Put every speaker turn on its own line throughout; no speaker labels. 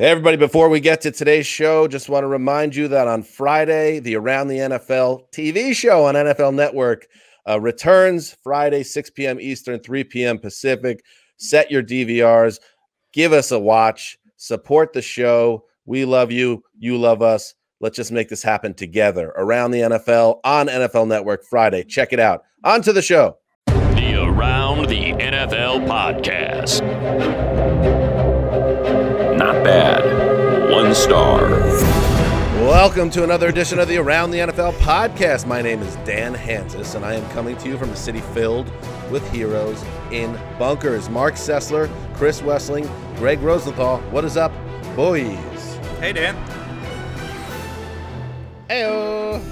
Hey, everybody, before we get to today's show, just want to remind you that on Friday, the Around the NFL TV show on NFL Network returns Friday, 6 p.m. Eastern, 3 p.m. Pacific. Set your DVRs. Give us a watch. Support the show. We love you. You love us. Let's just make this happen together. Around the NFL on NFL Network Friday. Check it out. On to the show.
The Around the NFL podcast. Not bad. 1 star.
Welcome to another edition of the Around the NFL podcast. My name is Dan Hansis, and I am coming to you from a city filled with heroes in bunkers. Mark Sessler, Chris Wessling, Greg Rosenthal. What is up, boys?
Hey, Dan.
Heyo.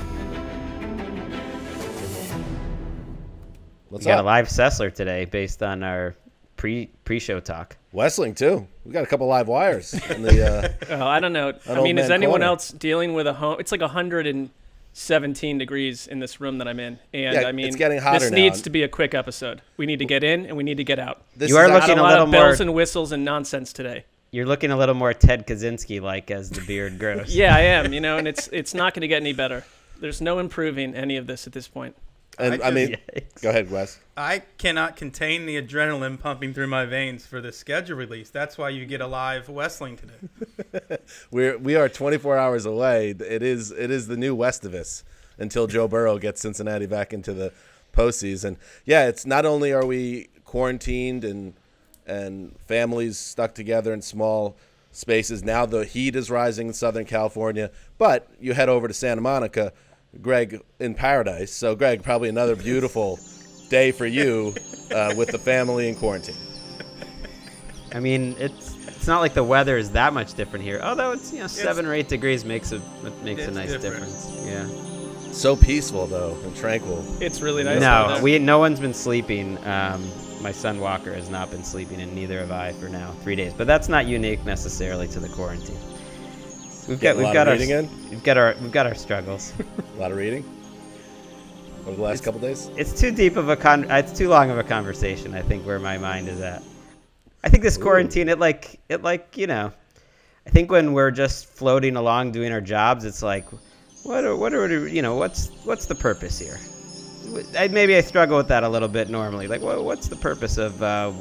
We got a live Sessler today based on our pre-show talk.
Wessling, too. We got a couple live wires. In the,
I don't know. I mean, is anyone else dealing with a home? It's like 117 degrees in this room that I'm in. And
yeah,
I mean,
it's getting hotter
this
now.
needs to be a quick episode. We need to get in and we need to get out.
This
You are
is
looking
Not a
a
lot
little
of
more.
bells and whistles and nonsense today.
You're looking a little more Ted Kaczynski-like as the beard grows.
Yeah, I am. And it's not going to get any better. There's no improving any of this at this point.
And
Yikes.
go ahead, Wes.
I cannot contain the adrenaline pumping through my veins for the schedule release. That's why you get a live Westling today.
We are 24 hours away. It is the new Westivus until Joe Burrow gets Cincinnati back into the postseason. Yeah, it's not only are we quarantined and families stuck together in small spaces. Now the heat is rising in Southern California, but you head over to Santa Monica, Greg, in paradise. So, Greg, probably another beautiful day for you with the family in quarantine.
I mean, it's not like the weather is that much different here. Although it's 7 or 8 degrees makes a nice difference. Yeah.
So peaceful though and tranquil.
It's really nice.
No one's been sleeping. My son Walker has not been sleeping, and neither have I for now 3 days. But that's not unique necessarily to the quarantine. We've got our struggles.
A lot of reading over the last couple days.
It's too deep of it's too long of a conversation. I think where my mind is at. I think this quarantine, I think when we're just floating along doing our jobs, it's like, what's the purpose here? Maybe I struggle with that a little bit normally. Like, what's the purpose of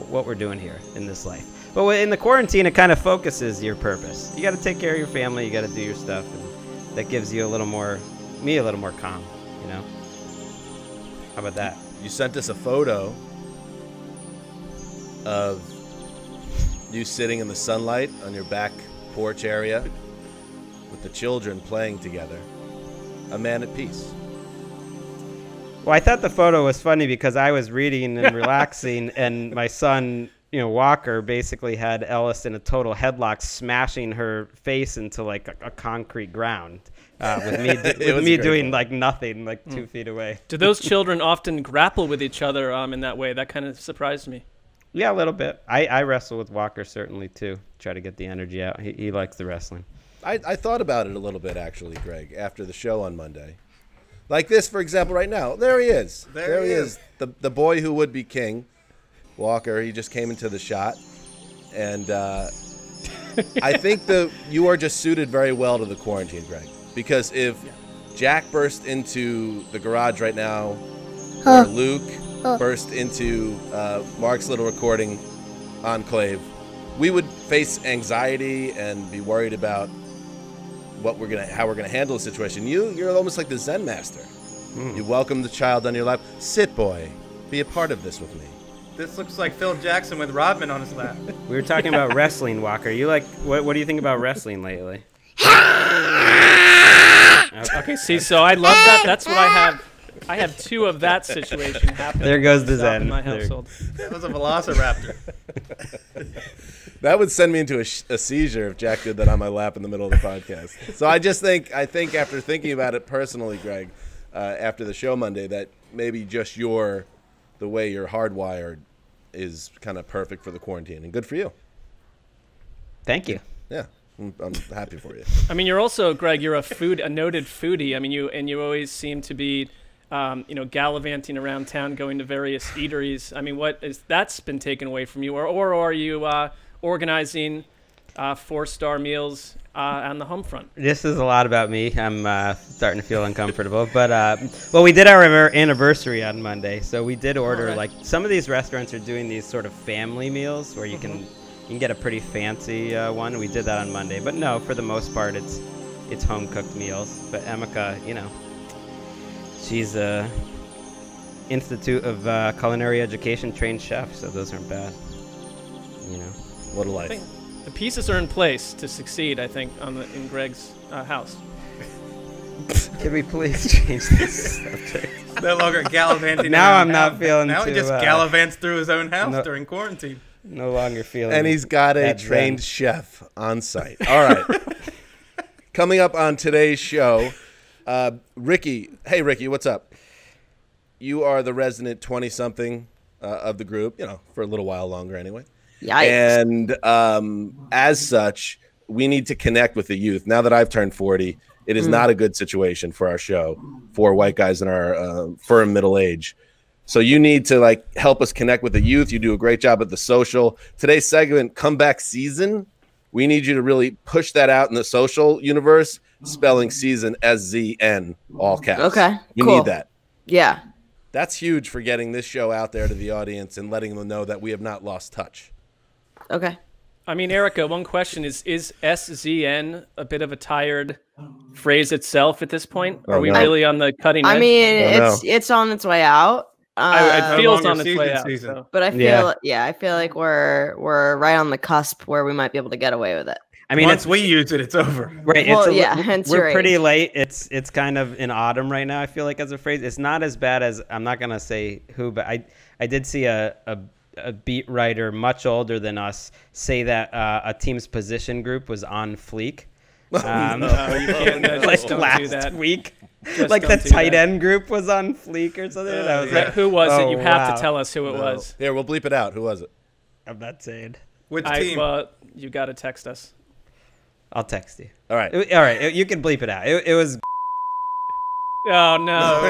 what we're doing here in this life? But in the quarantine, it kind of focuses your purpose. You got to take care of your family. You got to do your stuff, and that gives you a little more calm. How about that?
You sent us a photo of you sitting in the sunlight on your back porch area with the children playing together. A man at peace.
Well, I thought the photo was funny because I was reading and relaxing, and my son, Walker, basically had Ellis in a total headlock, smashing her face into like a concrete ground, with me doing like nothing, like 2 feet away.
Do those children often grapple with each other in that way? That kind of surprised me.
Yeah, a little bit. I wrestle with Walker certainly too. Try to get the energy out. He likes the wrestling.
I thought about it a little bit actually, Greg, after the show on Monday. Like this, for example, right now. There he is. There he is. The boy who would be king, Walker. He just came into the shot. And I think you are just suited very well to the quarantine, Greg. Because if Jack burst into the garage right now, or Luke burst into Mark's little recording enclave, we would face anxiety and be worried about how we're gonna handle the situation. You're almost like the Zen master. You welcome the child on your lap. Sit, boy. Be a part of this with me.
This looks like Phil Jackson with Rodman on his lap.
We were talking about wrestling, Walker. What do you think about wrestling lately?
Okay, see, so I love that. That's what I have. I have 2 of that situation happening.
There goes the Zen.
In my household.
That was a velociraptor.
That would send me into a seizure if Jack did that on my lap in the middle of the podcast. So I think after thinking about it personally, Greg, after the show Monday, that maybe just the way you're hardwired is kind of perfect for the quarantine, and good for you.
Thank you.
Yeah, I'm happy for you.
I mean, you're also, Greg, you're a noted foodie. I mean, you always seem to be gallivanting around town, going to various eateries. I mean, that's been taken away from you, or are you organizing 4-star meals on the home front.
This is a lot about me. I'm starting to feel uncomfortable. But, well, we did our anniversary on Monday, so we did order, like, some of these restaurants are doing these sort of family meals where you can get a pretty fancy one. We did that on Monday. But, no, for the most part, it's home-cooked meals. But Emeka, she's a Institute of Culinary Education trained chef, so those aren't bad.
What a life.
I think the pieces are in place to succeed, I think, in Greg's house.
Can we please change this subject?
No longer gallivanting.
Now I'm not feeling
Now
too,
he just gallivants through his own house during quarantine.
No longer feeling.
And he's got a trained chef on site. All right. Coming up on today's show, Ricky. Hey, Ricky, what's up? You are the resident 20-something of the group, for a little while longer anyway.
Yikes.
And as such, we need to connect with the youth. Now that I've turned 40, it is not a good situation for our show, for white guys in our firm middle age. So you need to help us connect with the youth. You do a great job at the social. Today's segment, Comebackszn. We need you to really push that out in the social universe, spelling season SZN, all caps.
Okay,
We
cool.
need that.
Yeah.
That's huge for getting this show out there to the audience and letting them know that we have not lost touch.
Okay.
I mean, Erica, one question is SZN a bit of a tired phrase itself at this point? Are we really on the cutting edge?
I mean, it's on its way out.
It feels
longer
on its way
season.
out. So.
But I feel like we're right on the cusp where we might be able to get away with it.
I mean,
Once we use it, it's over.
Right.
Well, hence
we're
your
pretty
age.
late. It's kind of in autumn right now, I feel like, as a phrase. It's not as bad as, I'm not going to say who, but I did see a beat writer much older than us say that a team's position group was on fleek.
You can't, just don't do
last
that.
week.
Just
Like the
don't do
tight
that.
end group was on fleek or something. And I was like,
Who was it? You have
wow.
to tell us who it was.
Here, we'll bleep it out. Who was it?
I'm not saying.
Which team?
Well, you got to text us.
I'll text you.
All right.
All right. You can bleep it out. It was.
Oh, no.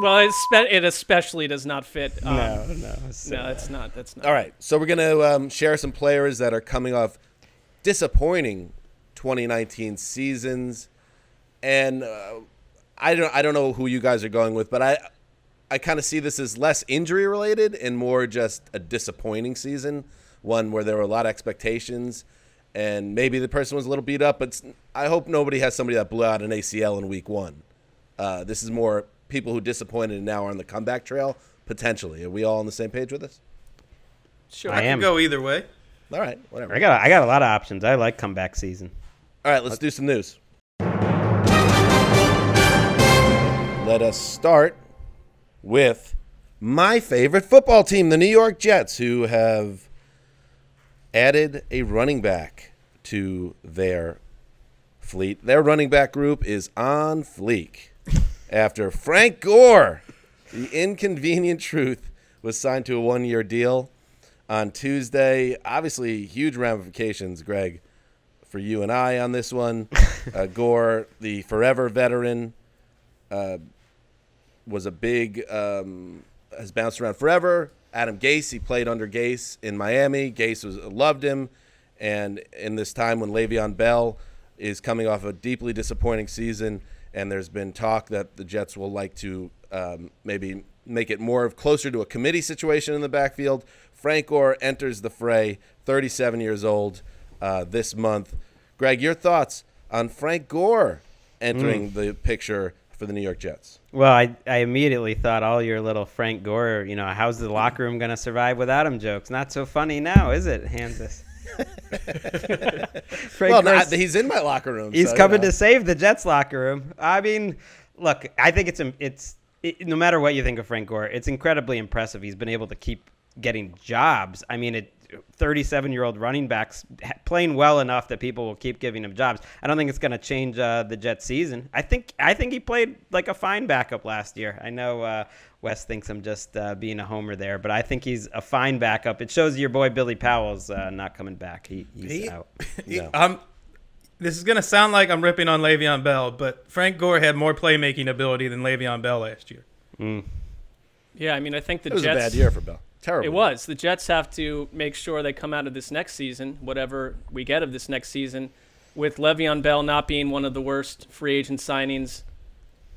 Well, it especially does not fit.
No.
No, it's not. That's not.
All right. So we're going to share some players that are coming off disappointing 2019 seasons. And I don't know who you guys are going with, but I kind of see this as less injury related and more just a disappointing season, one where there were a lot of expectations and maybe the person was a little beat up, but I hope nobody has somebody that blew out an ACL in week 1. This is more people who disappointed and now are on the comeback trail, potentially. Are we all on the same page with this?
Sure.
I can go either way.
All right, whatever.
I got a lot of options. I like comeback season.
All right, let's do some news. Let us start with my favorite football team, the New York Jets, who have added a running back to their fleet. Their running back group is on fleek after Frank Gore, the inconvenient truth, was signed to a 1-year deal on Tuesday. Obviously, huge ramifications, Greg, for you and I on this one. Gore, the forever veteran, was a big, has bounced around forever. Adam Gase, he played under Gase in Miami. Gase loved him. And in this time when Le'Veon Bell is coming off a deeply disappointing season, and there's been talk that the Jets will like to maybe make it more closer to a committee situation in the backfield, Frank Gore enters the fray, 37 years old this month. Greg, your thoughts on Frank Gore entering the picture for the New York Jets?
Well, I immediately thought all your little Frank Gore, how's the locker room going to survive without him jokes. Not so funny now, is it, Hansis?
He's in my locker room.
He's coming to save the Jets locker room. I mean, look, I think it's no matter what you think of Frank Gore, it's incredibly impressive. He's been able to keep getting jobs. I mean, 37-year-old running backs playing well enough that people will keep giving him jobs. I don't think it's going to change the Jets season. I think he played like a fine backup last year. I know Wes thinks I'm just being a homer there, but I think he's a fine backup. It shows your boy Billy Powell's not coming back. He's out.
No.
This is going to sound like I'm ripping on Le'Veon Bell, but Frank Gore had more playmaking ability than Le'Veon Bell last year.
Yeah, I mean, I think the
It was
Jets.
a bad year for Bell. Terrible.
It was. The Jets have to make sure they come out of this next season, whatever we get of this next season, with Le'Veon Bell not being one of the worst free agent signings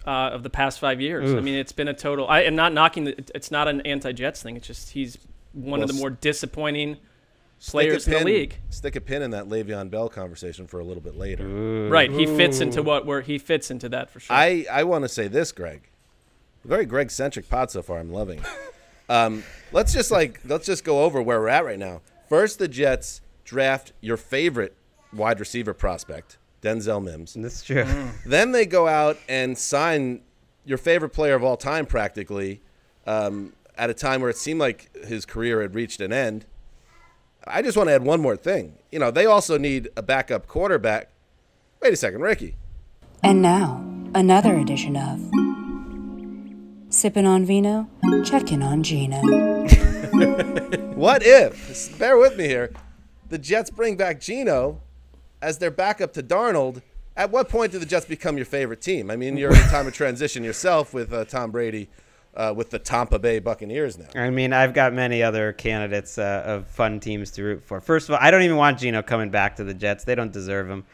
of the past 5 years.
Oof.
I mean, it's been a total. I am not knocking. It's not an anti-Jets thing. It's just he's one of the more disappointing players in the league.
Stick a pin in that Le'Veon Bell conversation for a little bit later.
Right. He fits into he fits into that for sure.
I want to say this, Greg. Very Greg-centric pod so far. I'm loving it. Let's just go over where we're at right now. First, the Jets draft your favorite wide receiver prospect, Denzel Mims.
That's true.
Then they go out and sign your favorite player of all time, practically, at a time where it seemed like his career had reached an end. I just want to add one more thing. They also need a backup quarterback. Wait a second, Ricky.
And now, another edition of Sippin' on Vino, Checkin' on Gino.
What if, bear with me here, the Jets bring back Gino as their backup to Darnold? At what point do the Jets become your favorite team? I mean, you're in a time of transition yourself with Tom Brady with the Tampa Bay Buccaneers now.
I mean, I've got many other candidates of fun teams to root for. First of all, I don't even want Gino coming back to the Jets. They don't deserve him.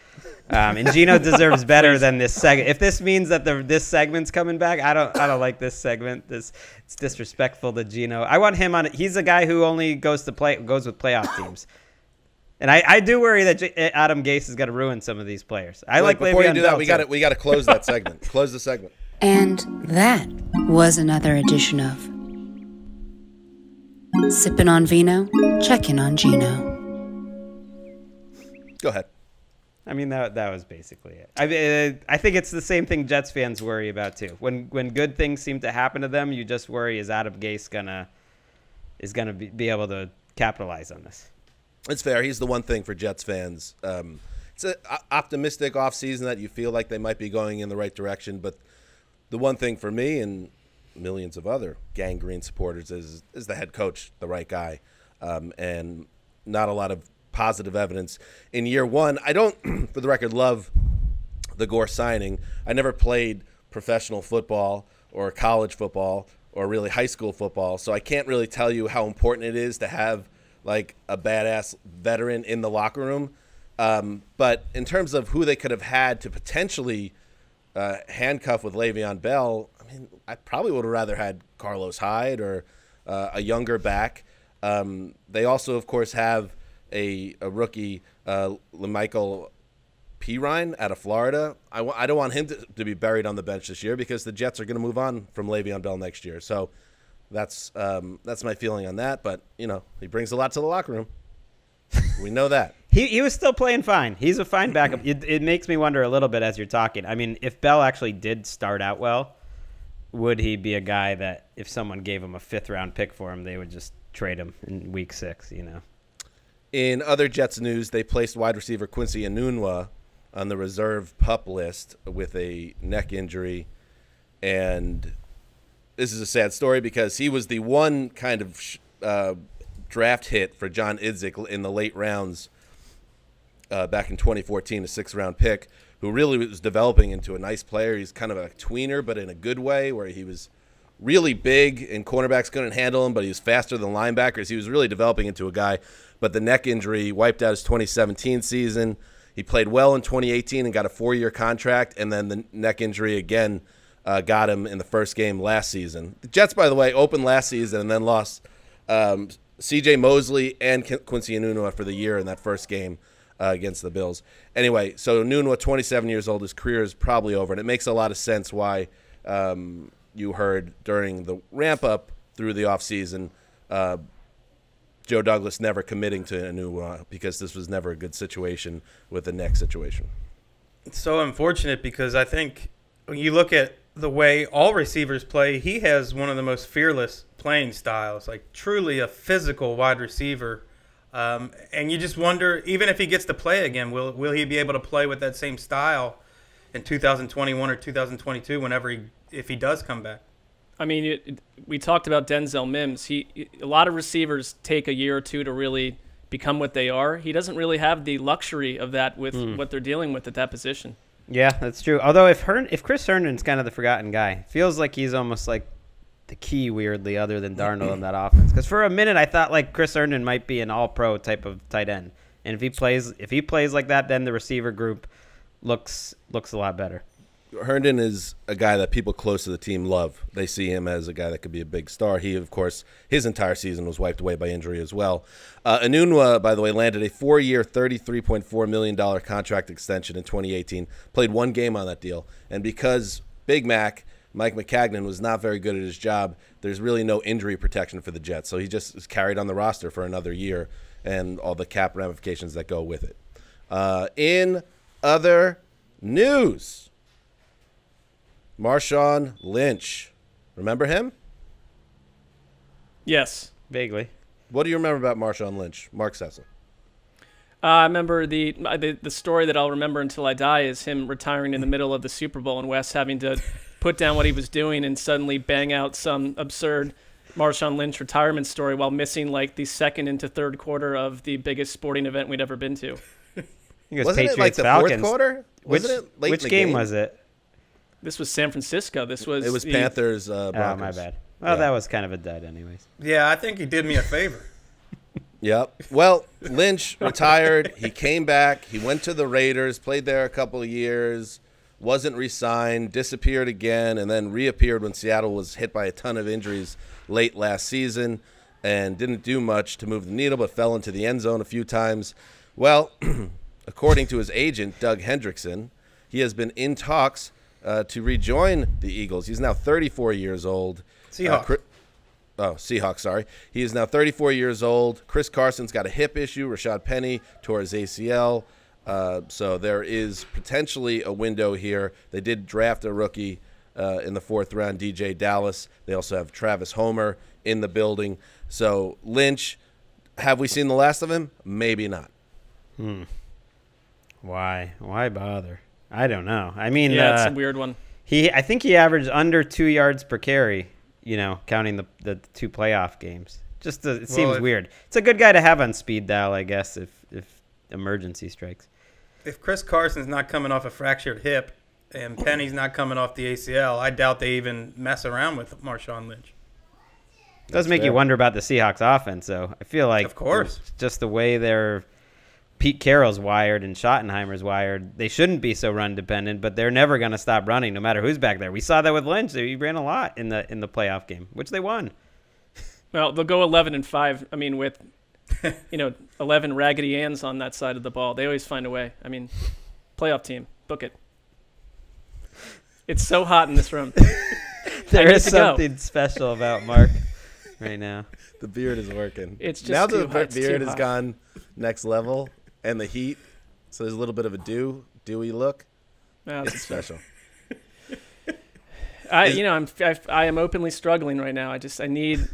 And Gino deserves better than this segment. If this means that this segment's coming back, I don't like this segment. It's disrespectful to Gino. I want him on it. He's a guy who only goes with playoff teams. And I do worry that Adam Gase is going to ruin some of these players.
Before you do that, we got to close that segment. Close the segment.
And that was another edition of Sippin' on Vino, Checkin' on Gino.
Go ahead.
I mean, that was basically it. I think it's the same thing Jets fans worry about too. When good things seem to happen to them, you just worry, is Adam Gase gonna be able to capitalize on this?
It's fair. He's the one thing for Jets fans. It's an optimistic offseason that you feel like they might be going in the right direction. But the one thing for me and millions of other gangrene supporters is the head coach the right guy? And not a lot of positive evidence in year one. I don't, for the record, love the Gore signing. I never played professional football or college football or really high school football, so I can't really tell you how important it is to have like a badass veteran in the locker room. But in terms of who they could have had to potentially handcuff with Le'Veon Bell, I mean, I probably would have rather had Carlos Hyde or a younger back. They also, of course, have a rookie, LeMichael Pirine out of Florida. I don't want him to be buried on the bench this year because the Jets are going to move on from Le'Veon Bell next year. So that's my feeling on that. But, he brings a lot to the locker room. We know that.
He was still playing fine. He's a fine backup. It makes me wonder a little bit as you're talking. I mean, if Bell actually did start out well, would he be a guy that if someone gave him a 5th-round pick for him, they would just trade him in week 6,
In other Jets news, they placed wide receiver Quincy Enunwa on the reserve PUP list with a neck injury. And this is a sad story because he was the one kind of draft hit for John Idzik in the late rounds back in 2014, a 6th-round pick, who really was developing into a nice player. He's kind of a tweener, but in a good way, where he was really big and cornerbacks couldn't handle him, but he was faster than linebackers. He was really developing into a guy. But the neck injury wiped out his 2017 season. He played well in 2018 and got a 4-year contract, and then the neck injury again got him in the first game last season. The Jets, by the way, opened last season and then lost C.J. Mosley and Quincy Enunwa for the year in that first game against the Bills. Anyway, so Enunwa, 27 years old, his career is probably over, and it makes a lot of sense why you heard during the ramp-up through the offseason Joe Douglas never committing to Enunwa because this was never a good situation with the neck situation.
It's so unfortunate because I think when you look at the way all receivers play, he has one of the most fearless playing styles, like truly a physical wide receiver. And you just wonder, even if he gets to play again, will he be able to play with that same style in 2021 or 2022 if he does come back?
I mean, we talked about Denzel Mims. A lot of receivers take a year or two to really become what they are. He doesn't really have the luxury of that with what they're dealing with at that position.
Yeah, that's true. Although if Chris Herndon's kind of the forgotten guy, feels like he's almost like the key weirdly, other than Darnold in that offense. Because for a minute I thought like Chris Herndon might be an all-pro type of tight end, and if he plays like that, then the receiver group looks a lot better.
Herndon is a guy that people close to the team love. They see him as a guy that could be a big star. He, of course, his entire season was wiped away by injury as well. Enunwa, by the way, landed a 4-year, $33.4 million contract extension in 2018. Played one game on that deal. And because Big Mac, Mike McCagnon, was not very good at his job, there's really no injury protection for the Jets. So he just is carried on the roster for another year and all the cap ramifications that go with it. In other news, Marshawn Lynch. Remember him?
Yes.
Vaguely.
What do you remember about Marshawn Lynch? Mark Sessel.
I remember the story that I'll remember until I die is him retiring in the middle of the Super Bowl and Wes having to put down what he was doing and suddenly bang out some absurd Marshawn Lynch retirement story while missing like the second into third quarter of the biggest sporting event we'd ever been to.
Wasn't it like the fourth quarter?
Which game was it?
This was San Francisco. It was
Panthers.
Oh, my bad. Well, that was kind of a dud anyways.
Yeah, I think he did me a favor.
Yep. Well, Lynch retired. He came back. He went to the Raiders, played there a couple of years, wasn't re-signed, disappeared again, and then reappeared when Seattle was hit by a ton of injuries late last season and didn't do much to move the needle but fell into the end zone a few times. Well, according to his agent, Doug Hendrickson, he has been in talks to rejoin the Eagles. He's now 34 years old.
Seahawks.
Seahawks, sorry. He is now 34 years old. Chris Carson's got a hip issue. Rashad Penny tore his ACL. So there is potentially a window here. They did draft a rookie in the 4th round, DJ Dallas. They also have Travis Homer in the building. So Lynch, have we seen the last of him? Maybe not.
Why bother? I don't know. I mean,
it's a weird one.
I think he averaged under 2 yards per carry, counting the 2 playoff games. It seems weird. It's a good guy to have on speed dial, I guess, if emergency strikes.
If Chris Carson's not coming off a fractured hip and Penny's not coming off the ACL, I doubt they even mess around with Marshawn Lynch.
It does make you wonder about the Seahawks offense, though. I feel like,
of course,
just the way Pete Carroll's wired and Schottenheimer's wired, they shouldn't be so run dependent, but they're never going to stop running no matter who's back there. We saw that with Lynch. He ran a lot in the playoff game, which they won.
Well, they'll go 11-5. I mean, with 11 Raggedy Anns on that side of the ball, they always find a way. I mean, playoff team, book it. It's so hot in this room.
There is something special about Mark right now.
The beard is working.
It's just
now
too
the
hot.
beard has gone next level, and the heat, so there's a little bit of a dewy look.
No,
it's special.
I am openly struggling right now.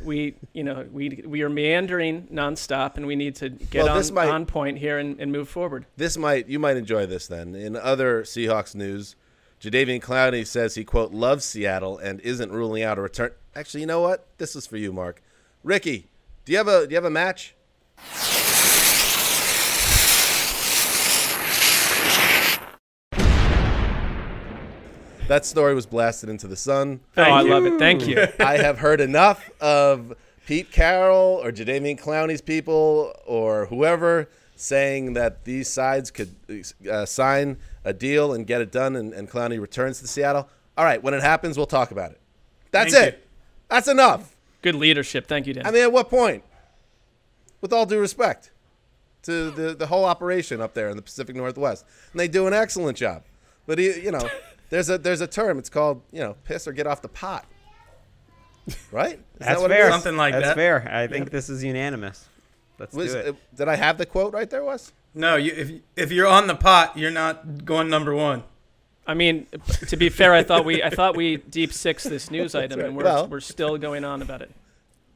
We are meandering nonstop, and we need to get on point here and move forward.
You might enjoy this then. In other Seahawks news, Jadeveon Clowney says he, quote, loves Seattle and isn't ruling out a return. Actually, you know what? This is for you, Mark. Ricky, do you have a match? That story was blasted into the sun.
I love it. Thank you.
I have heard enough of Pete Carroll or Jadeveon Clowney's people or whoever saying that these sides could sign a deal and get it done and Clowney returns to Seattle. All right, when it happens, we'll talk about it. That's it. That's enough.
Good leadership. Thank you, Dan.
I mean, at what point? With all due respect to the whole operation up there in the Pacific Northwest. And they do an excellent job. But, there's a term. It's called, piss or get off the pot. Right?
That's fair.
Something like that.
That's fair. I think this is unanimous. Let's do it.
Did I have the quote right there, Wes?
No, if you're on the pot, you're not going number one.
I mean, to be fair, I thought we deep sixed this news item,
right.
And we're still going on about it.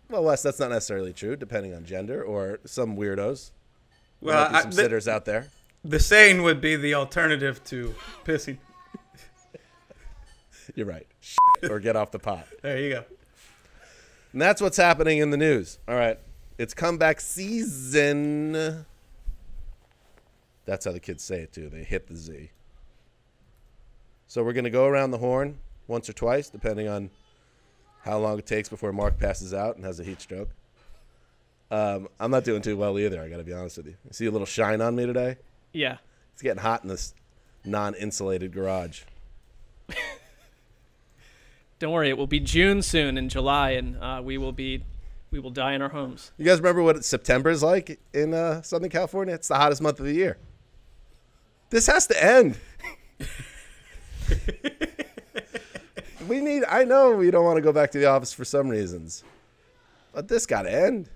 Well, Wes, that's not necessarily true, depending on gender or some weirdos.
Well,
there might be some sitters out there.
The saying would be the alternative to pissing.
You're right. Or get off the pot.
There you go.
And that's what's happening in the news. All right. It's comeback season. That's how the kids say it, too. They hit the Z. So we're going to go around the horn once or twice, depending on how long it takes before Mark passes out and has a heat stroke. I'm not doing too well either, I got to be honest with you. You see a little shine on me today?
Yeah.
It's getting hot in this non-insulated garage.
Don't worry, it will be June soon in July, and we will die in our homes.
You guys remember what September is like in Southern California? It's the hottest month of the year. This has to end. I know we don't want to go back to the office for some reasons, but this got to end.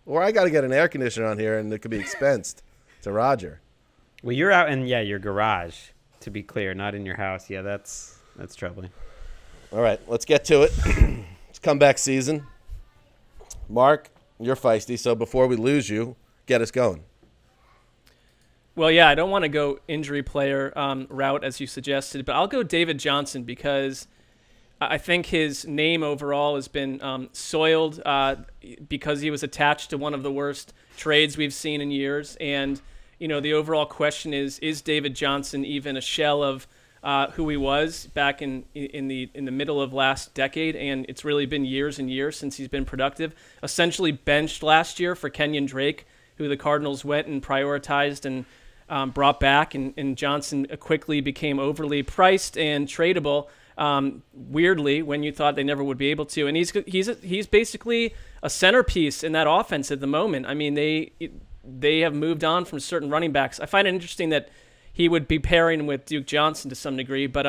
Or I got to get an air conditioner on here, and it could be expensed to Roger.
Well, you're out in your garage, to be clear, not in your house. Yeah, that's troubling.
All right, let's get to it. It's comeback season. Mark, you're feisty, so before we lose you, get us going.
Well, yeah, I don't want to go injury player route as you suggested, but I'll go David Johnson because I think his name overall has been soiled because he was attached to one of the worst trades we've seen in years. And, the overall question is David Johnson even a shell of who he was back in the middle of last decade? And it's really been years and years since he's been productive. Essentially benched last year for Kenyon Drake, who the Cardinals went and prioritized and brought back, and Johnson quickly became overly priced and tradable. Weirdly, when you thought they never would be able to, and he's basically a centerpiece in that offense at the moment. I mean, they have moved on from certain running backs. I find it interesting that he would be pairing with Duke Johnson to some degree, but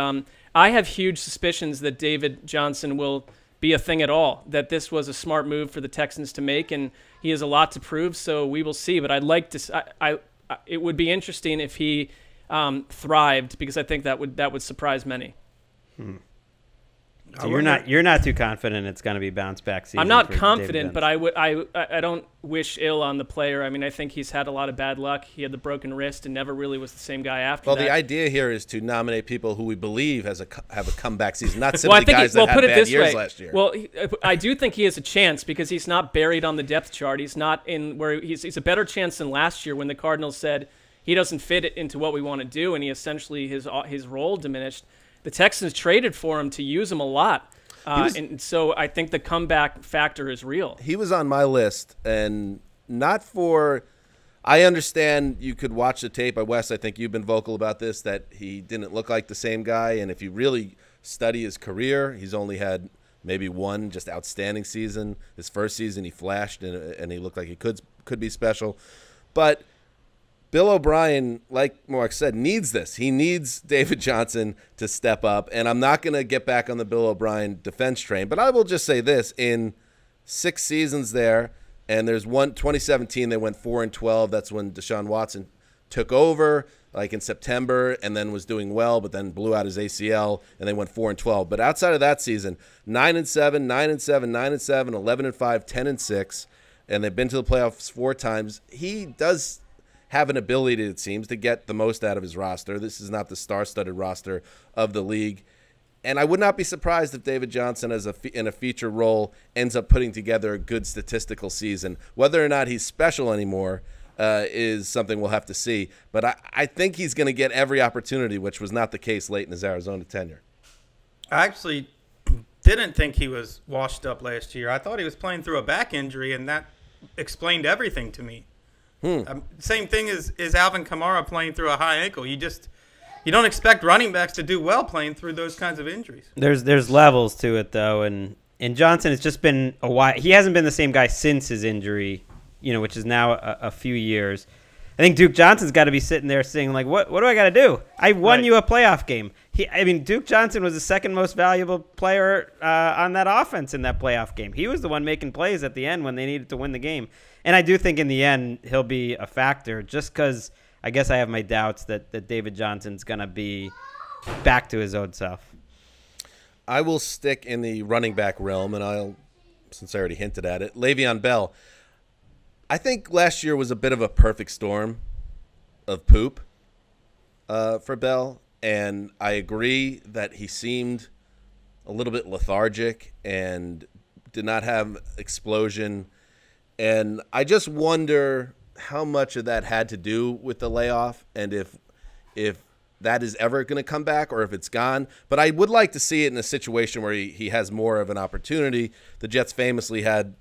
I have huge suspicions that David Johnson will be a thing at all. That this was a smart move for the Texans to make, and he has a lot to prove. So we will see. But I'd like to. It would be interesting if he thrived, because I think that would surprise many.
So you're not too confident it's going to be bounce back season.
I'm not confident, but I don't wish ill on the player. I mean, I think he's had a lot of bad luck. He had the broken wrist and never really was the same guy after that.
Well, the idea here is to nominate people who we believe have a comeback season, not simply guys that had bad years last year.
Well, I do think he has a chance because he's not buried on the depth chart. He's not in where he's a better chance than last year when the Cardinals said he doesn't fit it into what we want to do, and he essentially his role diminished. The Texans traded for him to use him a lot. And so I think the comeback factor is real.
He was on my list, and not for – I understand you could watch the tape. Wes, I think you've been vocal about this, that he didn't look like the same guy. And if you really study his career, he's only had maybe one just outstanding season. His first season he flashed, and he looked like he could be special. But – Bill O'Brien, like Mark said, needs this. He needs David Johnson to step up, and I'm not going to get back on the Bill O'Brien defense train, but I will just say this. In 6 seasons there, and there's 2017 they went 4-12. That's when Deshaun Watson took over, like in September, and then was doing well, but then blew out his ACL, and they went 4-12. But outside of that season, 9-7, 9-7, 9-7, 11-5, 10-6, and they've been to the playoffs 4 times. He does have an ability, it seems, to get the most out of his roster. This is not the star-studded roster of the league. And I would not be surprised if David Johnson, in a feature role, ends up putting together a good statistical season. Whether or not he's special anymore is something we'll have to see. But I think he's going to get every opportunity, which was not the case late in his Arizona tenure.
I actually didn't think he was washed up last year. I thought he was playing through a back injury, and that explained everything to me. Same thing as Alvin Kamara playing through a high ankle. You don't expect running backs to do well playing through those kinds of injuries.
There's levels to it, though, and Johnson, it's just been a while. He hasn't been the same guy since his injury, which is now a few years. I think Duke Johnson's got to be sitting there saying, like, what do I got to do? I won you a playoff game. Duke Johnson was the second most valuable player on that offense in that playoff game. He was the one making plays at the end when they needed to win the game. And I do think in the end he'll be a factor, just because I guess I have my doubts that David Johnson's going to be back to his old self.
I will stick in the running back realm, and since I already hinted at it, Le'Veon Bell. I think last year was a bit of a perfect storm of poop for Bell, and I agree that he seemed a little bit lethargic and did not have explosion. And I just wonder how much of that had to do with the layoff, and if that is ever going to come back or if it's gone. But I would like to see it in a situation where he has more of an opportunity. The Jets famously had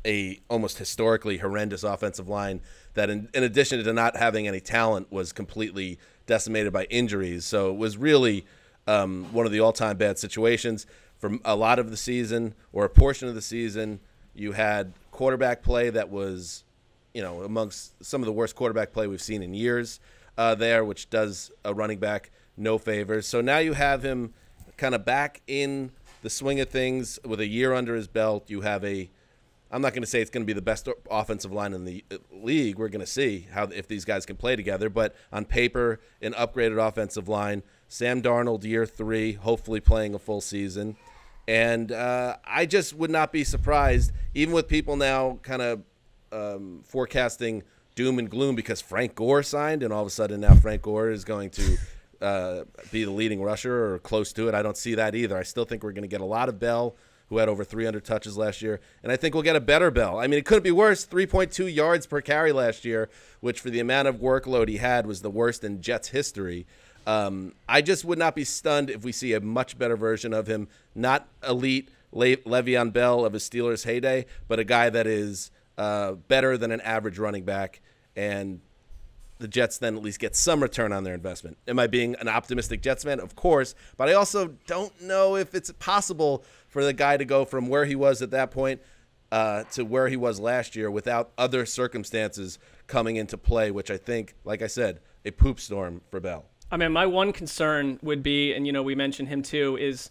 a almost historically horrendous offensive line that in addition to not having any talent was completely decimated by injuries. So it was really one of the all-time bad situations. For a lot of the season or a portion of the season, you had quarterback play that was, amongst some of the worst quarterback play we've seen in years there, which does a running back no favors. So now you have him kind of back in the swing of things with a year under his belt. You have I'm not going to say it's going to be the best offensive line in the league. We're going to see if these guys can play together. But on paper, an upgraded offensive line. Sam Darnold, year 3, hopefully playing a full season. And I just would not be surprised, even with people now kind of forecasting doom and gloom because Frank Gore signed, and all of a sudden now Frank Gore is going to be the leading rusher or close to it. I don't see that either. I still think we're going to get a lot of Bell, who had over 300 touches last year, and I think we'll get a better Bell. I mean, it couldn't be worse. 3.2 yards per carry last year, which for the amount of workload he had was the worst in Jets history. I just would not be stunned if we see a much better version of him, not elite Le'Veon Bell of his Steelers heyday, but a guy that is better than an average running back, and the Jets then at least get some return on their investment. Am I being an optimistic Jets fan? Of course, but I also don't know if it's possible for the guy to go from where he was at that point to where he was last year without other circumstances coming into play, which I think, like I said, a poop storm for Bell.
I mean, my one concern would be, and we mentioned him too, is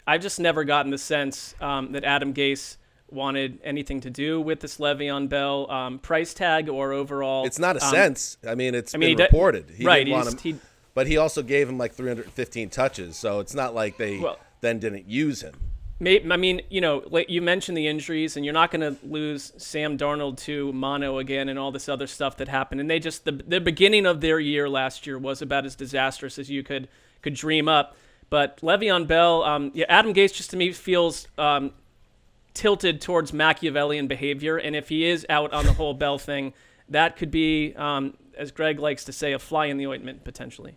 I've just never gotten the sense that Adam Gase wanted anything to do with this Le'Veon Bell price tag or overall.
It's not a sense. I mean, it's been reported. He
right.
Didn't want him, but he also gave him like 315 touches, so it's not like they then didn't use him.
I mean, like you mentioned the injuries, and you're not going to lose Sam Darnold to mono again and all this other stuff that happened. And they just the beginning of their year last year was about as disastrous as you could dream up. But Le'Veon Bell, Adam Gase just to me feels tilted towards Machiavellian behavior, and if he is out on the whole Bell thing, that could be, as Greg likes to say, a fly in the ointment potentially.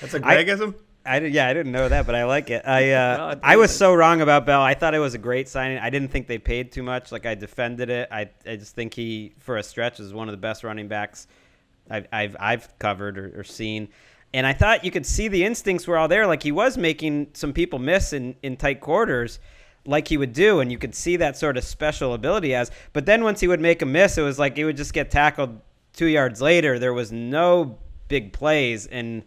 That's a Gregism?
I didn't know that, but I like it. I was so wrong about Bell. I thought it was a great signing. I didn't think they paid too much. Like, I defended it. I just think he, for a stretch, is one of the best running backs I've covered or seen. And I thought you could see the instincts were all there. Like, he was making some people miss in tight quarters like he would do, and you could see that sort of special ability as. But then once he would make a miss, it was like he would just get tackled 2 yards later. There was no big plays, and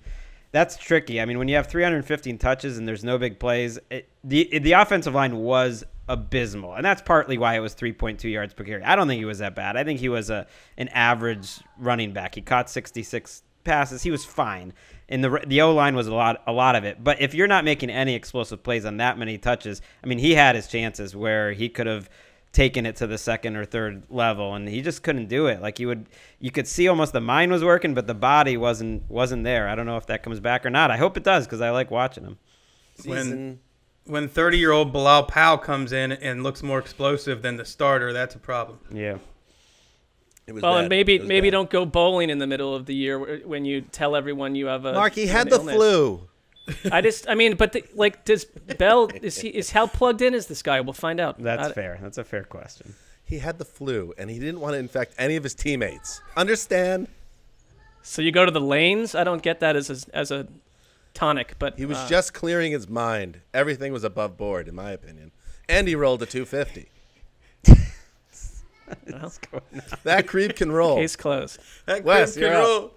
that's tricky. I mean, when you have 315 touches and there's no big plays, the offensive line was abysmal, and that's partly why it was 3.2 yards per carry. I don't think he was that bad. I think he was an average running back. He caught 66 passes. He was fine, and the O-line was a lot of it. But if you're not making any explosive plays on that many touches, I mean, he had his chances where he could have taken it to the second or third level, and he just couldn't do it. Like, you could see almost the mind was working, but the body wasn't there. I don't know if that comes back or not. I hope it does, because I like watching him.
When 30-year-old Bilal Powell comes in and looks more explosive than the starter, that's a problem.
Yeah.
And maybe don't go bowling in the middle of the year when you tell everyone you have a
Mark, he had the flu.
Does Bell is how plugged in is this guy? We'll find out.
That's fair. That's a fair question.
He had the flu, and he didn't want to infect any of his teammates. Understand?
So you go to the lanes? I don't get that as a tonic, but
he was just clearing his mind. Everything was above board, in my opinion, and he rolled a 250. That creep can roll.
Case closed.
That creep can roll.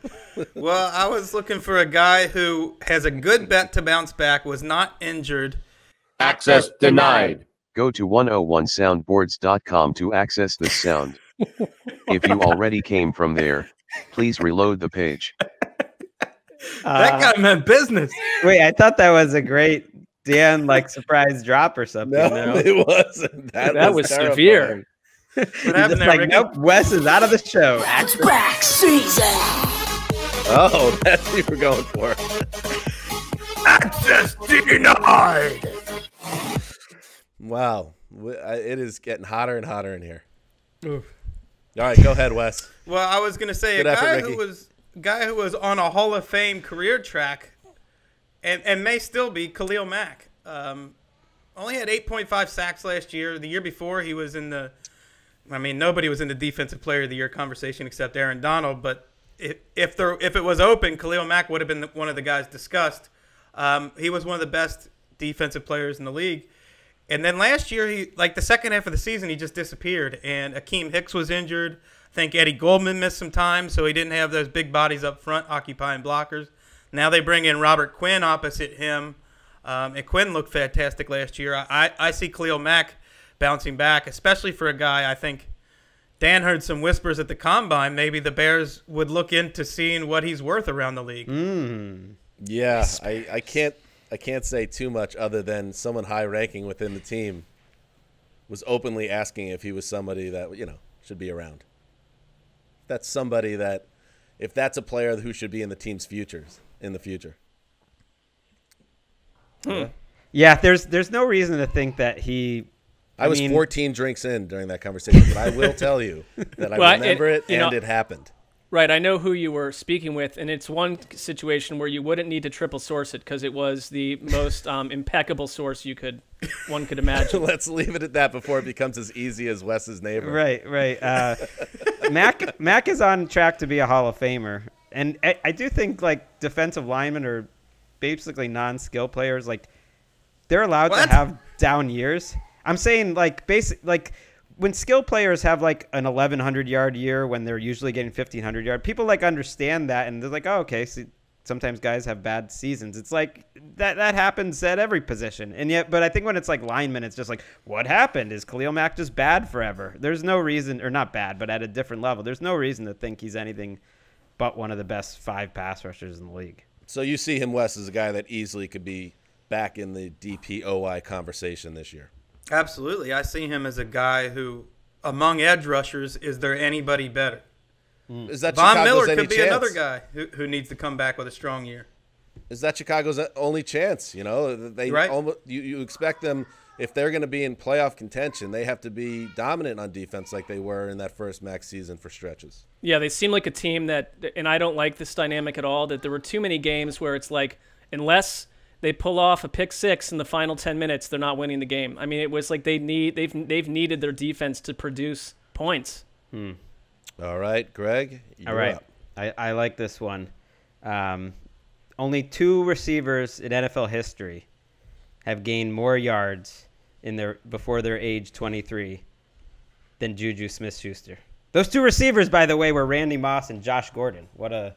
Well, I was looking for a guy who has a good bet to bounce back, was not injured.
Access denied.
Go to 101soundboards.com to access this sound. If you already came from there, please reload the page.
That guy meant business.
Wait, I thought that was a great Dan surprise drop or something.
No, it wasn't.
That was severe.
What happened there, Ricky?
Nope, Wes is out of the show.
Comebackszn.
Oh, that's what you were going for.
Access denied.
Wow. It is getting hotter and hotter in here. Oof. All right, go ahead, Wes.
Well, I was going to say
Good
a
effort,
guy
Ricky.
who was guy who was on a Hall of Fame career track and may still be, Khalil Mack. Only had 8.5 sacks last year. The year before, he was in the – I mean, nobody was in the Defensive Player of the Year conversation except Aaron Donald. But if it was open, Khalil Mack would have been one of the guys discussed. He was one of the best defensive players in the league. And then last year, the second half of the season, he just disappeared. And Akeem Hicks was injured. I think Eddie Goldman missed some time, so he didn't have those big bodies up front occupying blockers. Now they bring in Robert Quinn opposite him. And Quinn looked fantastic last year. I see Khalil Mack bouncing back, especially for a guy. I think Dan heard some whispers at the Combine. Maybe the Bears would look into seeing what he's worth around the league.
Yeah, I can't say too much other than someone high-ranking within the team was openly asking if he was somebody that, should be around. That's somebody that, if that's a player who should be in the team's futures in the future.
Yeah, there's no reason to think that he.
I was 14 drinks in during that conversation, but I will tell you that I remember it it happened.
Right, I know who you were speaking with, and it's one situation where you wouldn't need to triple source it because it was the most impeccable source one could imagine.
Let's leave it at that before it becomes as easy as Wes's neighbor.
Right. Mac is on track to be a Hall of Famer, and I do think defensive linemen are basically non-skill players. They're allowed to have down years. I'm saying when skill players have an 1,100-yard year when they're usually getting 1,500 yard, people understand that, and they're like, oh, okay. So sometimes guys have bad seasons. It's that happens at every position, but I think when it's linemen, it's just what happened? Is Khalil Mack just bad forever? There's no reason, or not bad, but at a different level. There's no reason to think he's anything but one of the best 5 pass rushers in the league.
So you see him, Wes, as a guy that easily could be back in the DPOY conversation this year.
Absolutely. I see him as a guy who, among edge rushers, is there anybody better?
Is that
Von
Chicago's
Miller could be
chance?
Another guy who needs to come back with a strong year.
Is that Chicago's only chance? They
right.
You expect them, if they're going to be in playoff contention, they have to be dominant on defense like they were in that first max season for stretches.
Yeah, they seem like a team that, and I don't like this dynamic at all, that there were too many games where it's unless they pull off a pick six in the final 10 minutes, they're not winning the game. I mean, it was they've needed their defense to produce points.
All right, Greg.
All right.
Up.
I like this one. Only 2 receivers in NFL history have gained more yards before their age 23 than Juju Smith-Schuster. Those 2 receivers, by the way, were Randy Moss and Josh Gordon. What a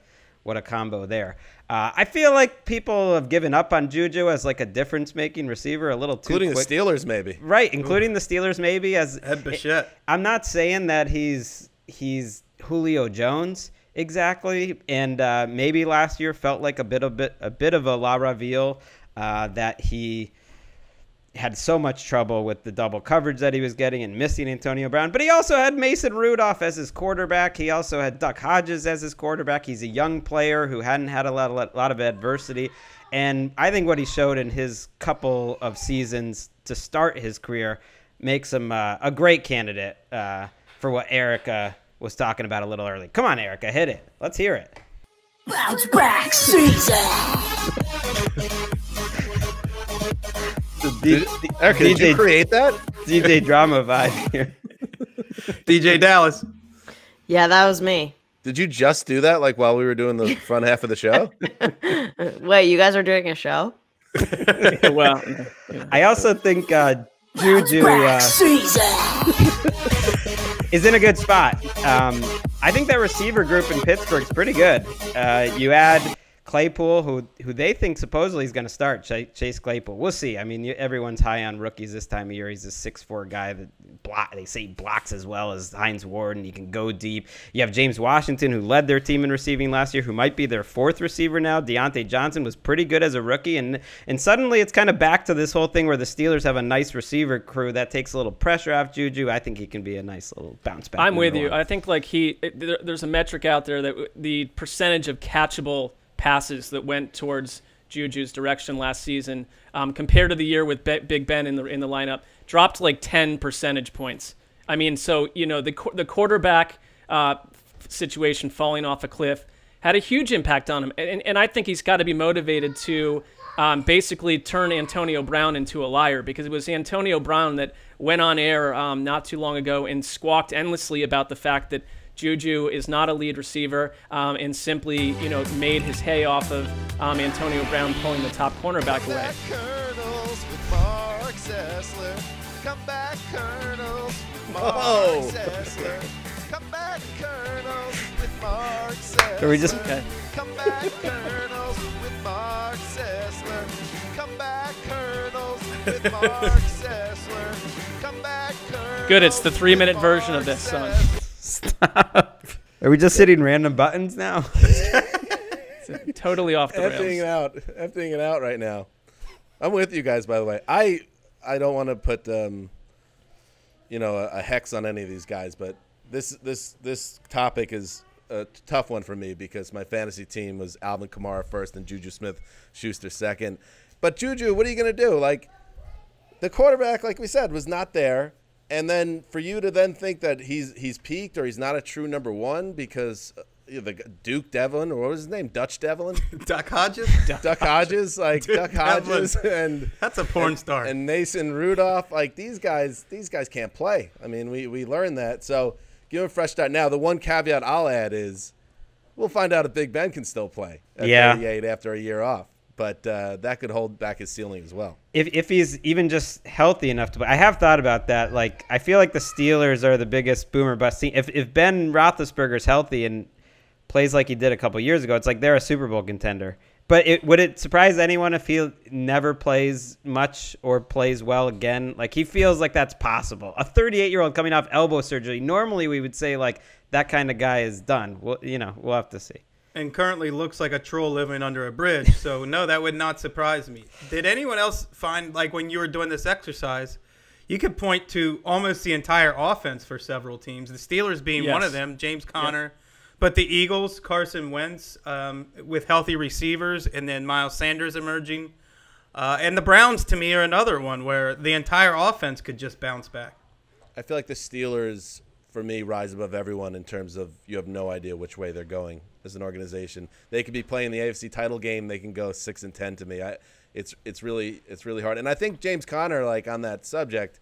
combo there. I feel like people have given up on Juju as a difference-making receiver a little too
including
quick.
The Steelers, maybe.
Right, including the Steelers, maybe.
Ed Bichette.
I'm not saying that he's Julio Jones exactly, and maybe last year felt like a bit of a La Raville, that he had so much trouble with the double coverage that he was getting and missing Antonio Brown. But he also had Mason Rudolph as his quarterback. He also had Duck Hodges as his quarterback. He's a young player who hadn't had a lot of adversity. And I think what he showed in his couple of seasons to start his career makes him a great candidate for what Erica was talking about a little early. Come on, Erica, hit it. Let's hear it.
Bounce back season.
Erica, did you create that?
DJ Drama vibe here.
DJ Dallas.
Yeah, that was me.
Did you just do that while we were doing the front half of the show?
Wait, you guys are doing a show?
Well,
I also think Juju is in a good spot. I think that receiver group in Pittsburgh is pretty good. You add Claypool, who they think supposedly is going to start, Chase Claypool. We'll see. I mean, everyone's high on rookies this time of year. He's a 6'4" guy that they say blocks as well as Hines Ward, and he can go deep. You have James Washington, who led their team in receiving last year, who might be their 4th receiver now. Deontay Johnson was pretty good as a rookie, and suddenly it's kind of back to this whole thing where the Steelers have a nice receiver crew that takes a little pressure off Juju. I think he can be a nice little bounce back.
I'm with you. I think there's a metric out there that the percentage of catchable passes that went towards Juju's direction last season, compared to the year with Big Ben in the lineup, dropped 10 percentage points. I mean, so the quarterback situation falling off a cliff had a huge impact on him. And I think he's got to be motivated to basically turn Antonio Brown into a liar, because it was Antonio Brown that went on air not too long ago and squawked endlessly about the fact that Juju is not a lead receiver, and simply, made his hay off of Antonio Brown pulling the top cornerback away.
Colonels with Mark Sessler. Come back, Colonels with Mark Sessler. Come back, Colonels with Mark Sessler.
Are we just okay?
Come back, Colonels with Mark Sessler. Come back, Colonels with Mark Sessler. Come back, Colonels.
Good, it's the 3-minute version of this song.
Stop. Are we just hitting random buttons now?
Totally off the rails.
Emptying it out right now. I'm with you guys, by the way. I don't want to put a hex on any of these guys, but this topic is a tough one for me because my fantasy team was Alvin Kamara first and Juju Smith-Schuster second. But Juju, what are you going to do? Like, the quarterback, like we said, was not there. And then for you to then think that he's peaked or he's not a true number one because the Duke Devlin, or what was his name, Dutch Devlin?
Duck Hodges?
Duck Hodges, like Duke Duck Hodges. And
that's a porn star.
And Mason Rudolph, like these guys can't play. I mean, we learned that. So give him a fresh start. Now, the one caveat I'll add is we'll find out if Big Ben can still play at 38 after a year off. But that could hold back his ceiling as well.
If he's even just healthy enough to play. I have thought about that. Like, I feel like the Steelers are the biggest boomer bust team. If Ben Roethlisberger's healthy and plays like he did a couple years ago, it's like they're a Super Bowl contender. But would it surprise anyone if he never plays much or plays well again? Like, he feels like that's possible. A 38-year-old coming off elbow surgery, normally we would say, like, that kind of guy is done. Well, we'll have to see.
And currently looks like a troll living under a bridge. So, no, that would not surprise me. Did anyone else find, like, when you were doing this exercise, you could point to almost the entire offense for several teams, the Steelers being one of them, James Conner. Yep. But the Eagles, Carson Wentz, with healthy receivers, and then Miles Sanders emerging. And the Browns, to me, are another one where the entire offense could just bounce back.
I feel like the Steelers, for me, rise above everyone in terms of you have no idea which way they're going as an organization. They could be playing the AFC title game. They can go 6-10 to me. It's really hard. And I think James Conner, like on that subject,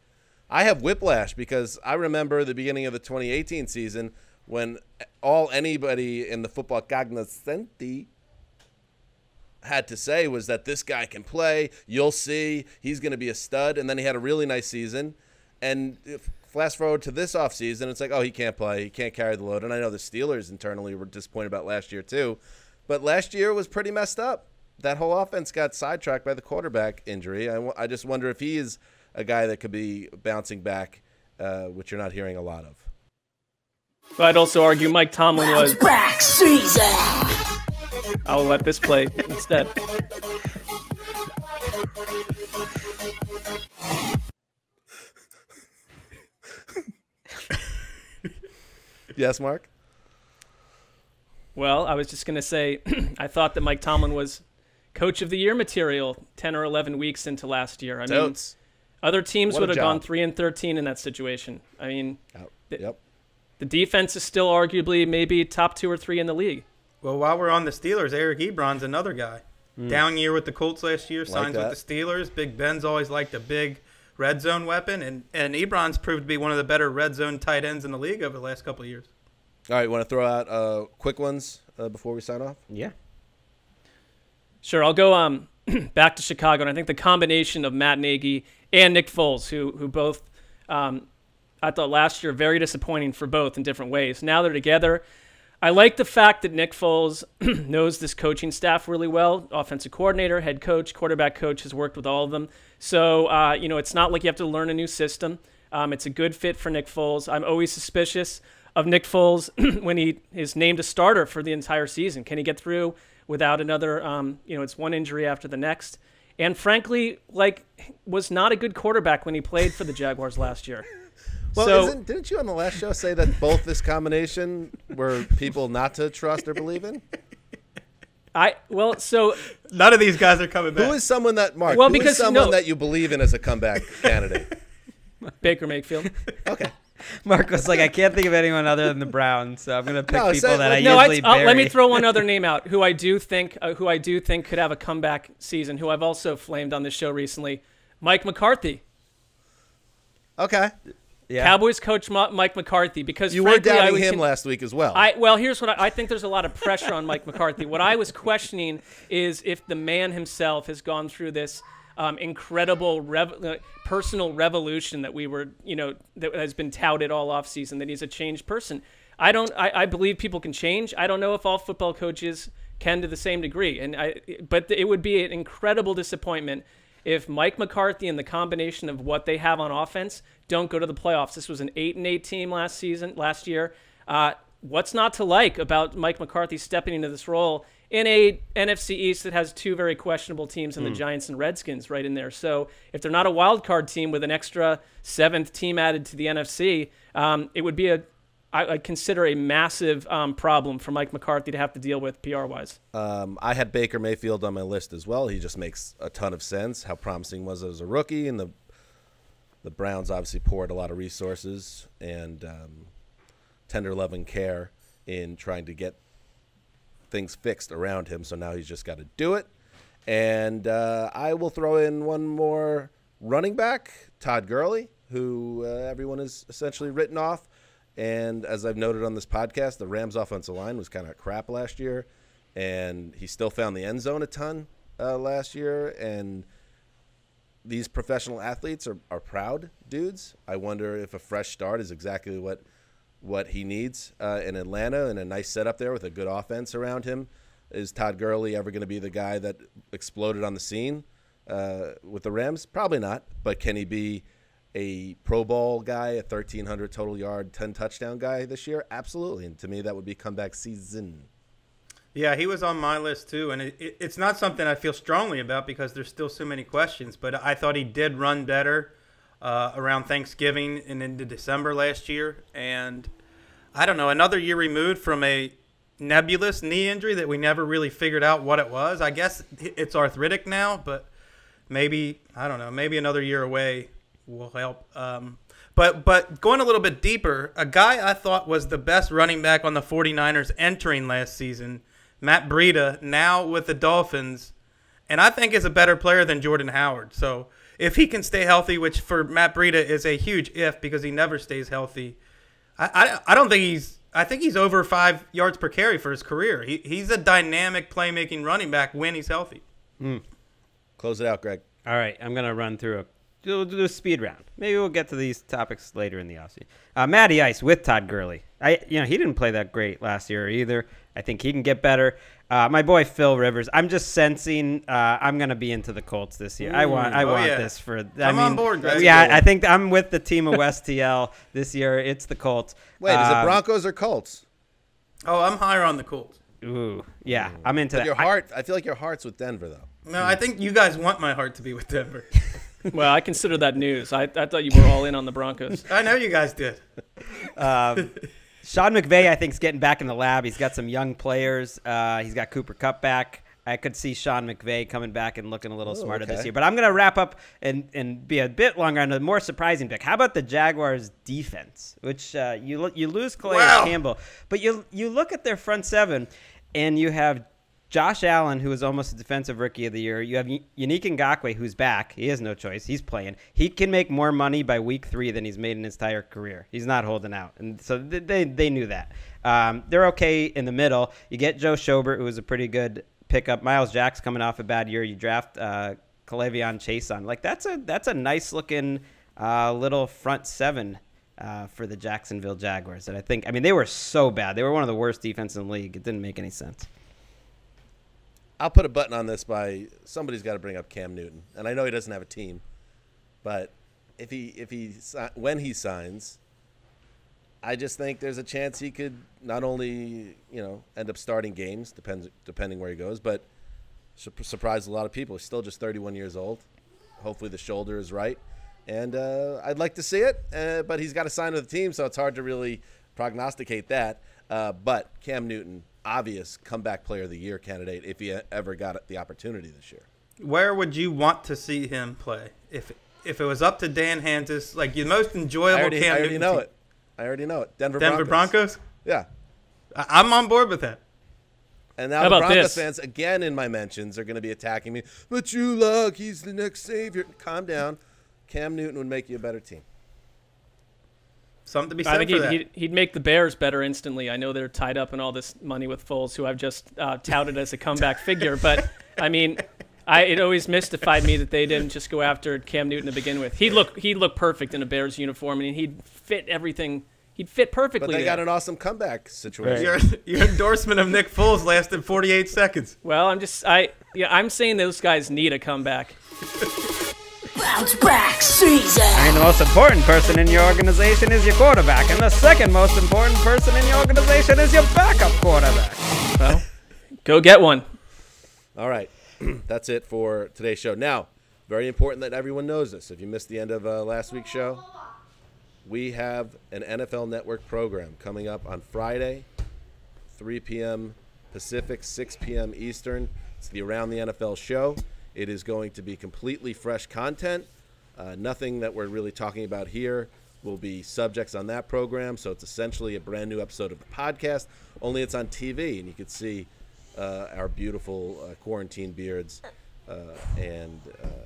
I have whiplash because I remember the beginning of the 2018 season when anybody in the football cognoscenti had to say was that this guy can play. You'll see. He's going to be a stud. And then he had a really nice season. And fast forward to this offseason, it's like, oh, he can't play. He can't carry the load. And I know the Steelers internally were disappointed about last year too. But last year was pretty messed up. That whole offense got sidetracked by the quarterback injury. I just wonder if he is a guy that could be bouncing back, which you're not hearing a lot of.
But I'd also argue Mike Tomlin was
back season.
I'll let this play instead.
Yes, Mark?
Well, I was just going to say I thought that Mike Tomlin was Coach of the Year material 10 or 11 weeks into last year. I mean, other teams would have gone 3-13 in that situation. I mean, the defense is still arguably maybe top 2 or 3 in the league.
Well, while we're on the Steelers, Eric Ebron's another guy. Down year with the Colts last year, signs with the Steelers. Big Ben's always liked a big red zone weapon, and Ebron's proved to be one of the better red zone tight ends in the league over the last couple of years.
All right, want to throw out quick ones before we sign off?
Yeah.
Sure, I'll go back to Chicago, and I think the combination of Matt Nagy and Nick Foles, who both I thought last year very disappointing for both in different ways. Now they're together. I like the fact that Nick Foles knows this coaching staff really well. Offensive coordinator, head coach, quarterback coach, has worked with all of them. So, it's not like you have to learn a new system. It's a good fit for Nick Foles. I'm always suspicious of Nick Foles when he is named a starter for the entire season. Can he get through without another, it's one injury after the next? And frankly, was not a good quarterback when he played for the Jaguars last year.
Well, didn't you on the last show say that both this combination were people not to trust or believe in?
None of these guys are coming back.
Who is someone that, Mark, that you believe in as a comeback candidate?
Baker Mayfield.
Okay.
Mark was like, I can't think of anyone other than the Browns, so I'm gonna pick
No,
people that I
No,
usually bury.
let me throw one other name out who I do think could have a comeback season. Who I've also flamed on this show recently, Mike McCarthy.
Okay.
Yeah.
Cowboys coach Mike McCarthy, because
You were
frankly,
doubting him last week as well.
Well, here's what I think. There's a lot of pressure on Mike McCarthy. What I was questioning is if the man himself has gone through this incredible personal revolution that that has been touted all offseason, that he's a changed person. I believe people can change. I don't know if all football coaches can to the same degree. But it would be an incredible disappointment if Mike McCarthy and the combination of what they have on offense don't go to the playoffs. This was an 8-8 team last year. What's not to like about Mike McCarthy stepping into this role in a NFC East that has two very questionable teams in the Giants and Redskins right in there? So if they're not a wild card team with an extra 7th team added to the NFC, it would be I consider a massive problem for Mike McCarthy to have to deal with PR-wise.
I had Baker Mayfield on my list as well. He just makes a ton of sense. How promising was as a rookie, and the Browns obviously poured a lot of resources and tender love and care in trying to get things fixed around him. So now he's just got to do it. And I will throw in one more running back, Todd Gurley, who everyone has essentially written off. And as I've noted on this podcast, the Rams' offensive line was kind of crap last year, and he still found the end zone a ton last year. And these professional athletes are proud dudes. I wonder if a fresh start is exactly what he needs in Atlanta, and a nice setup there with a good offense around him. Is Todd Gurley ever going to be the guy that exploded on the scene with the Rams? Probably not, but can he be a Pro Bowl guy, a 1,300 total yard, 10 touchdown guy this year? Absolutely. And to me, that would be comeback season.
Yeah, he was on my list too, and it's not something I feel strongly about because there's still so many questions, but I thought he did run better around Thanksgiving and into December last year. And I don't know, another year removed from a nebulous knee injury that we never really figured out what it was. I guess it's arthritic now, but maybe, I don't know, maybe another year away will help. But going a little bit deeper, a guy I thought was the best running back on the 49ers entering last season, Matt Breida, now with the Dolphins, and I think is a better player than Jordan Howard. So if he can stay healthy, which for Matt Breida is a huge if because he never stays healthy, I don't think I think he's over 5 yards per carry for his career. He's a dynamic playmaking running back when he's healthy.
Close it out, Greg.
All right, I'm going to run through we'll do a speed round. Maybe we'll get to these topics later in the offseason. Matty Ice with Todd Gurley. He didn't play that great last year either. I think he can get better. My boy Phil Rivers. I'm just sensing I'm going to be into the Colts this year. I want this for.
Come on board, guys.
Yeah, I think I'm with the team of West TL this year. It's the Colts.
Wait, is it Broncos or Colts?
Oh, I'm higher on the Colts.
Ooh, yeah, I'm into that.
I feel like your heart's with Denver though.
No, I think you guys want my heart to be with Denver.
Well, I consider that news. I thought you were all in on the Broncos.
I know you guys did.
Sean McVay, I think, is getting back in the lab. He's got some young players. He's got Cooper Kupp back. I could see Sean McVay coming back and looking a little smarter this year. But I'm going to wrap up and be a bit longer on a more surprising pick. How about the Jaguars defense, which you lose Calais Campbell. But you look at their front seven, and you have Josh Allen, who is almost a defensive rookie of the year. You have Yannick Ngakoue, who's back. He has no choice. He's playing. He can make more money by week 3 than he's made in his entire career. He's not holding out. And so they knew that. They're okay in the middle. You get Joe Schobert, who is a pretty good pickup. Miles Jack's coming off a bad year. You draft K'Lavon Chaisson. Like that's a nice looking little front seven for the Jacksonville Jaguars. And I mean, they were so bad. They were one of the worst defenses in the league. It didn't make any sense.
I'll put a button on this by somebody's got to bring up Cam Newton, and I know he doesn't have a team, but when he signs, I just think there's a chance he could not only end up starting games, depending where he goes, but surprise a lot of people. He's still just 31 years old. Hopefully the shoulder is right, and I'd like to see it, but he's got to sign with the team, so it's hard to really prognosticate that. But Cam Newton, obvious comeback player of the year candidate if he ever got the opportunity this year.
Where would you want to see him play if it was up to Dan Hansis, like your most enjoyable Cam Newton?
I already know it. I already know it. Denver
Broncos?
Yeah.
I'm on board with that.
And now
How
the
about
Broncos
this?
fans, again in my mentions, are going to be attacking me. But Drew Lock, he's the next savior. Calm down. Cam Newton would make you a better team.
Something to be
I
said
think
for that.
he'd make the Bears better instantly. I know they're tied up in all this money with Foles, who I've just touted as a comeback figure. But, I mean, it always mystified me that they didn't just go after Cam Newton to begin with. He'd look perfect in a Bears uniform, and he'd fit everything. He'd fit perfectly.
But they
there.
got an awesome comeback situation.
Your endorsement of Nick Foles lasted 48 seconds.
Well, I'm saying those guys need a comeback.
Bounce back season.
I mean, the most important person in your organization is your quarterback, and the second most important person in your organization is your backup quarterback.
Well, go get one.
All right. That's it for today's show. Now, very important that everyone knows this. If you missed the end of last week's show, we have an NFL Network program coming up on Friday, 3 p.m. Pacific, 6 p.m. Eastern. It's the Around the NFL show. It is going to be completely fresh content. Nothing that we're really talking about here will be subjects on that program. So it's essentially a brand new episode of the podcast, only it's on TV, and you can see our beautiful quarantine beards, and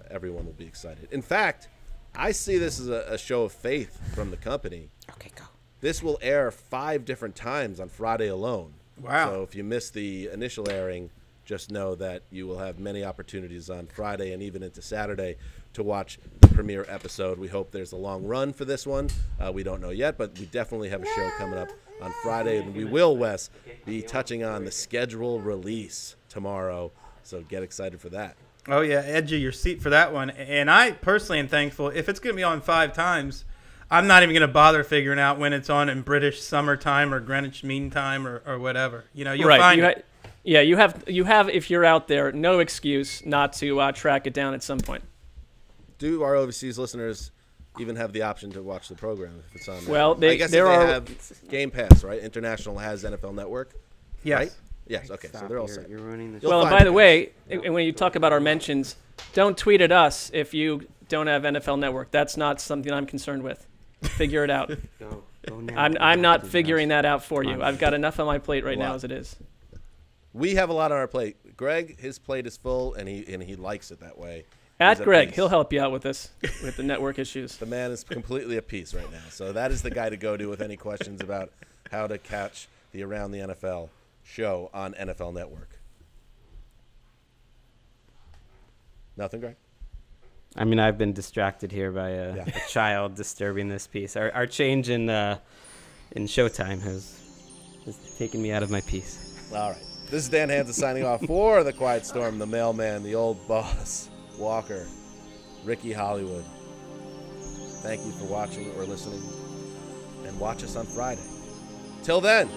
everyone will be excited. In fact, I see this as a show of faith from the company.
Okay, go.
This will air 5 different times on Friday alone.
Wow.
So if you missed the initial airing, just know that you will have many opportunities on Friday and even into Saturday to watch the premiere episode. We hope there's a long run for this one. We don't know yet, but we definitely have a show coming up on Friday. And we will, Wes, be touching on the schedule release tomorrow. So get excited for that.
Oh, yeah, edge of your seat for that one. And I personally am thankful. If it's going to be on 5 times, I'm not even going to bother figuring out when it's on in British summertime or Greenwich Mean Time or whatever. You know, you'll find it.
Yeah, you have, if you're out there, no excuse not to track it down at some point.
Do our overseas listeners even have the option to watch the program if it's on?
Well,
I guess they have Game Pass, right? International has NFL Network.
Yes.
Right? Yes. Okay. So they're all set.
You're ruining the
Well, and by the way, when you talk about our mentions, don't tweet at us if you don't have NFL Network. That's not something I'm concerned with. Figure it out.
Go now.
I'm not figuring that out for you. I've got enough on my plate right now as it is.
We have a lot on our plate. Greg, his plate is full, and he likes it that way.
At
He's
Greg,
peace.
he'll help you out with this, with the network issues.
The man is completely at peace right now. So that is the guy to go to with any questions about how to catch the Around the NFL show on NFL Network. Nothing, Greg?
I mean, I've been distracted here by a child disturbing this piece. Our change in Showtime has taken me out of my piece.
All right. This is Dan Hansen signing off for The Quiet Storm, the mailman, the old boss, Walker, Ricky Hollywood. Thank you for watching or listening, and watch us on Friday. Till then.